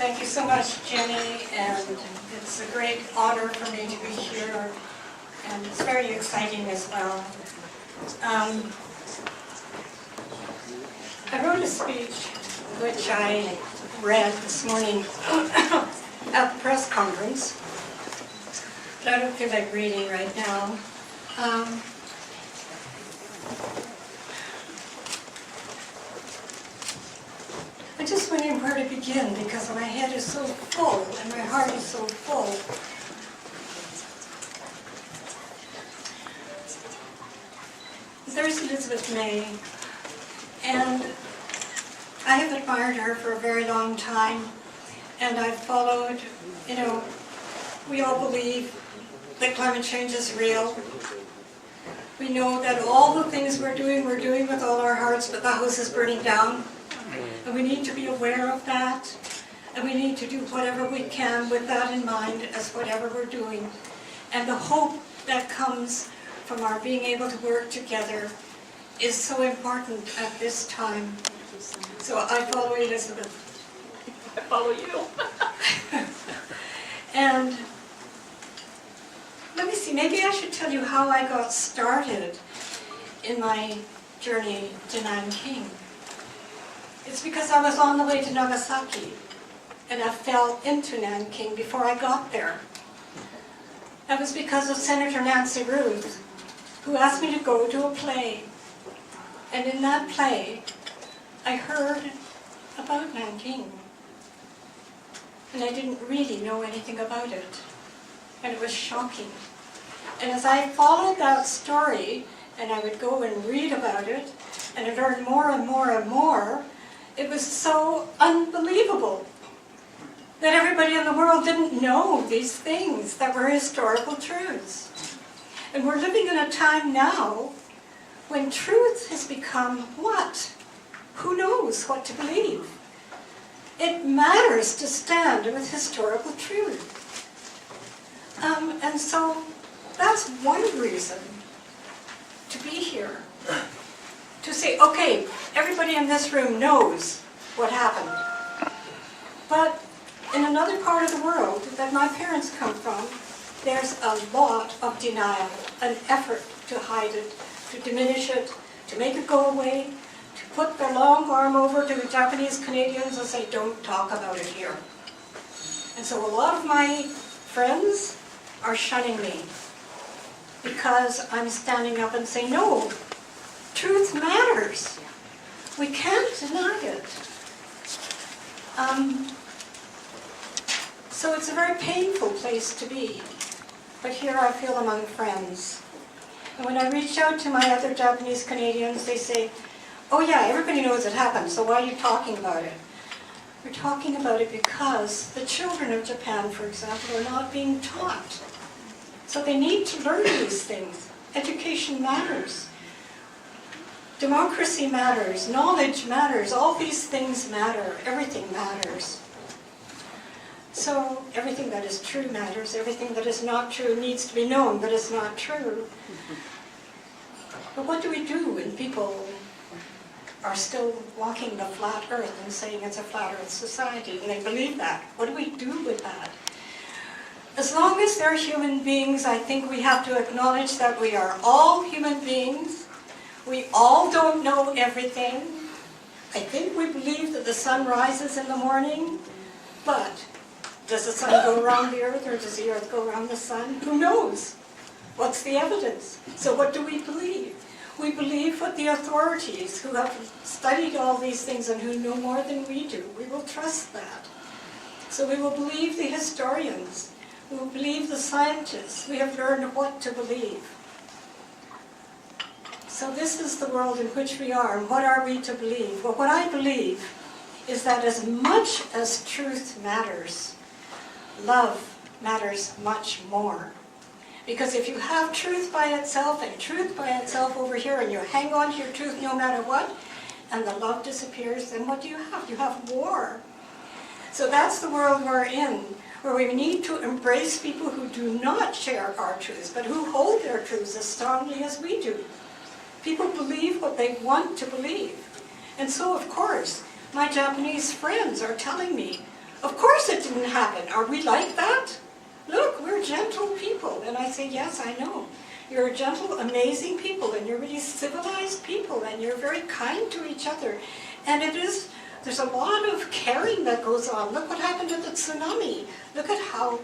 Thank you so much, Jenny, and it's a great honor for me to be here, and it's very exciting as well. I wrote a speech which I read this morning at the press conference, but I don't feel like reading right now. I just wondering where to begin because my head is so full and my heart is so full. There's Elizabeth May, and I have admired her for a very long time, and I've followed, we all believe that climate change is real. We know that all the things we're doing with all our hearts, but the house is burning down. And we need to be aware of that, and we need to do whatever we can with that in mind as whatever we're doing. And the hope that comes from our being able to work together is so important at this time. So I follow Elizabeth. I follow you. And let me see, maybe I should tell you how I got started in my journey to Nanjing. It's because I was on the way to Nagasaki, and I fell into Nanjing before I got there. That was because of Senator Nancy Ruth, who asked me to go to a play. And in that play, I heard about Nanjing. And I didn't really know anything about it. And it was shocking. And as I followed that story, and I would go and read about it, and I learned more and more and more, it was so unbelievable that everybody in the world didn't know these things that were historical truths. And we're living in a time now when truth has become what? Who knows what to believe? It matters to stand with historical truth. And so that's one reason to be here. To say, okay, everybody in this room knows what happened. But in another part of the world that my parents come from, there's a lot of denial, an effort to hide it, to diminish it, to make it go away, to put their long arm over to the Japanese Canadians and say, don't talk about it here. And so a lot of my friends are shunning me because I'm standing up and saying, no, truth matters. We can't deny it. So it's a very painful place to be. But here I feel among friends. And when I reach out to my other Japanese Canadians, they say, oh yeah, everybody knows it happened, so why are you talking about it? We're talking about it because the children of Japan, for example, are not being taught. So they need to learn these things. Education matters. Democracy matters, knowledge matters, all these things matter, everything matters. So everything that is true matters, everything that is not true needs to be known that it's not true. But what do we do when people are still walking the flat earth and saying it's a flat earth society and they believe that? What do we do with that? As long as they're human beings, I think we have to acknowledge that we are all human beings. We all don't know everything. I think we believe that the sun rises in the morning, but does the sun go around the earth or does the earth go around the sun? Who knows? What's the evidence? So what do we believe? We believe what the authorities who have studied all these things and who know more than we do. We will trust that. So we will believe the historians. We will believe the scientists. We have learned what to believe. So this is the world in which we are, and what are we to believe? Well, what I believe is that as much as truth matters, love matters much more. Because if you have truth by itself and truth by itself over here, and you hang on to your truth no matter what, and the love disappears, then what do you have? You have war. So that's the world we're in, where we need to embrace people who do not share our truths, but who hold their truths as strongly as we do. People believe what they want to believe. And so, of course, my Japanese friends are telling me, Of course it didn't happen. Are we like that? Look, we're gentle people. And I say, yes, I know. You're gentle, amazing people, and you're really civilized people, and you're very kind to each other. And there's a lot of caring that goes on. Look what happened at the tsunami. Look at how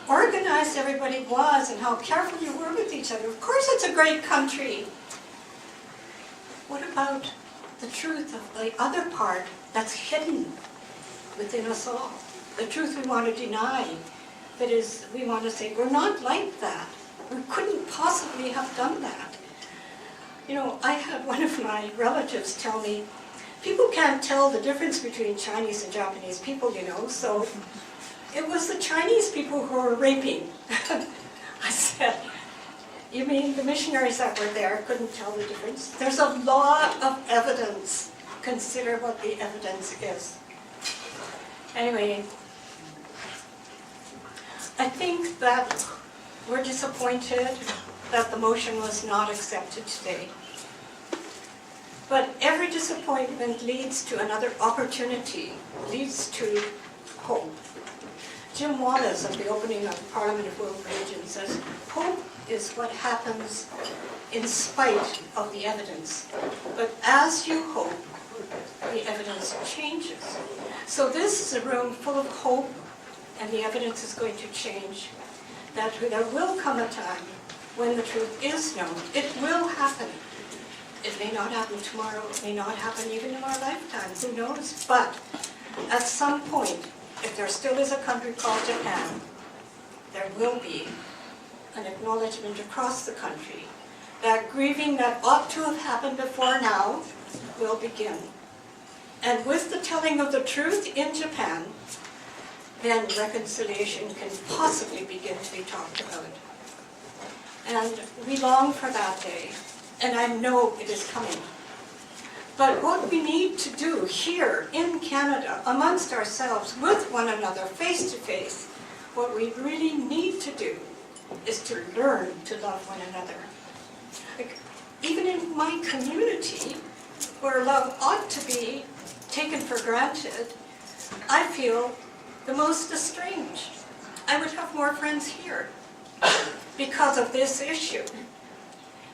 organized everybody was and how careful you were with each other. Of course it's a great country. What about the truth of the other part that's hidden within us all? The truth we want to deny. That is, we want to say, we're not like that. We couldn't possibly have done that. You know, I had one of my relatives tell me, people can't tell the difference between Chinese and Japanese people, you know, so it was the Chinese people who were raping. I said, you mean the missionaries that were there couldn't tell the difference? There's a lot of evidence. Consider what the evidence is. Anyway, I think that we're disappointed that the motion was not accepted today. But every disappointment leads to another opportunity, leads to hope. Jim Wallace, at the opening of the Parliament of World Religion, says, hope is what happens in spite of the evidence. But as you hope, the evidence changes. So this is a room full of hope, and the evidence is going to change. That there will come a time when the truth is known. It will happen. It may not happen tomorrow. It may not happen even in our lifetime. Who knows? But at some point, if there still is a country called Japan, there will be an acknowledgement across the country that grieving that ought to have happened before now will begin. And with the telling of the truth in Japan, then reconciliation can possibly begin to be talked about. And we long for that day, and I know it is coming. But what we need to do here in Canada, amongst ourselves, with one another, face to face, what we really need to do is to learn to love one another. Like, even in my community, where love ought to be taken for granted, I feel the most estranged. I would have more friends here because of this issue.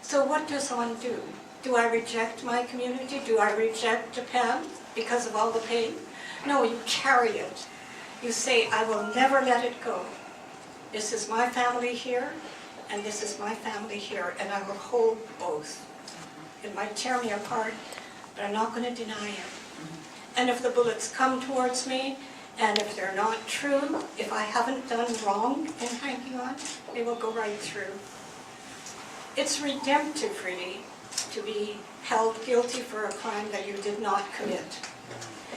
So what does one do? Do I reject my community? Do I reject Japan because of all the pain? No, you carry it. You say, I will never let it go. This is my family here, and this is my family here, and I will hold both. It might tear me apart, but I'm not going to deny it. And if the bullets come towards me, and if they're not true, if I haven't done wrong in hanging on, they will go right through. It's redemptive, really, to be held guilty for a crime that you did not commit.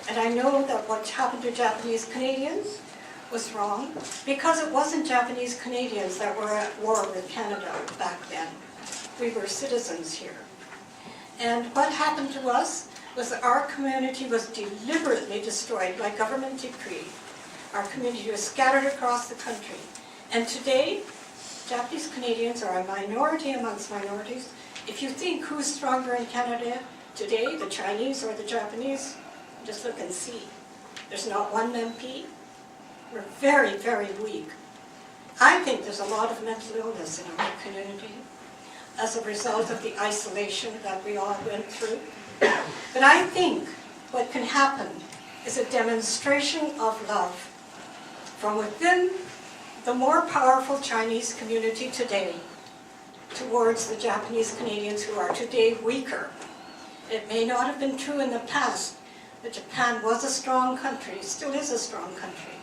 And I know that what happened to Japanese Canadians was wrong, because it wasn't Japanese Canadians that were at war with Canada back then. We were citizens here. And what happened to us was that our community was deliberately destroyed by government decree. Our community was scattered across the country. And today, Japanese Canadians are a minority amongst minorities. If you think who's stronger in Canada today, the Chinese or the Japanese, just look and see. There's not one MP. We're very, very weak. I think there's a lot of mental illness in our community as a result of the isolation that we all went through. But I think what can happen is a demonstration of love from within the more powerful Chinese community today towards the Japanese Canadians who are today weaker. It may not have been true in the past that Japan was a strong country, still is a strong country.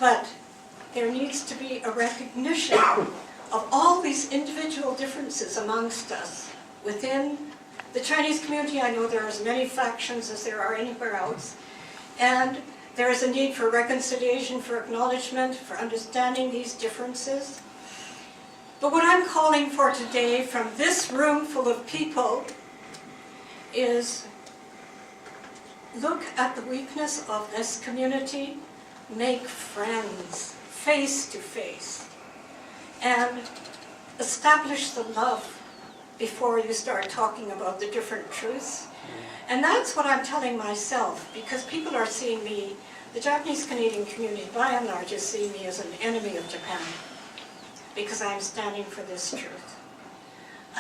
But there needs to be a recognition of all these individual differences amongst us. Within the Chinese community, I know there are as many factions as there are anywhere else. And there is a need for reconciliation, for acknowledgement, for understanding these differences. But what I'm calling for today from this room full of people is look at the weakness of this community, make friends, face to face, and establish the love before you start talking about the different truths. And that's what I'm telling myself, because people are seeing me The Japanese Canadian community, by and large, is seeing me as an enemy of Japan because I'm standing for this truth.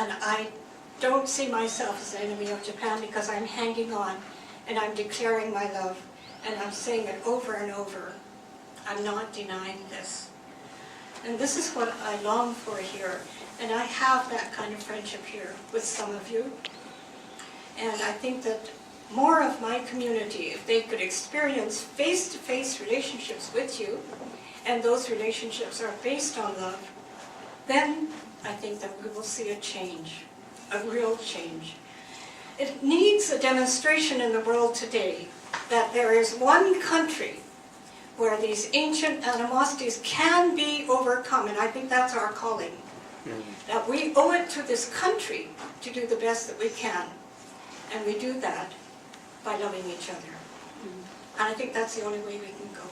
And I don't see myself as an enemy of Japan because I'm hanging on and I'm declaring my love and I'm saying it over and over. I'm not denying this. And this is what I long for here. And I have that kind of friendship here with some of you. And I think that more of my community, if they could experience face-to-face relationships with you, and those relationships are based on love, then I think that we will see a change, a real change. It needs a demonstration in the world today that there is one country where these ancient animosities can be overcome, and I think that's our calling. That we owe it to this country to do the best that we can, and we do that by loving each other. And I think that's the only way we can go.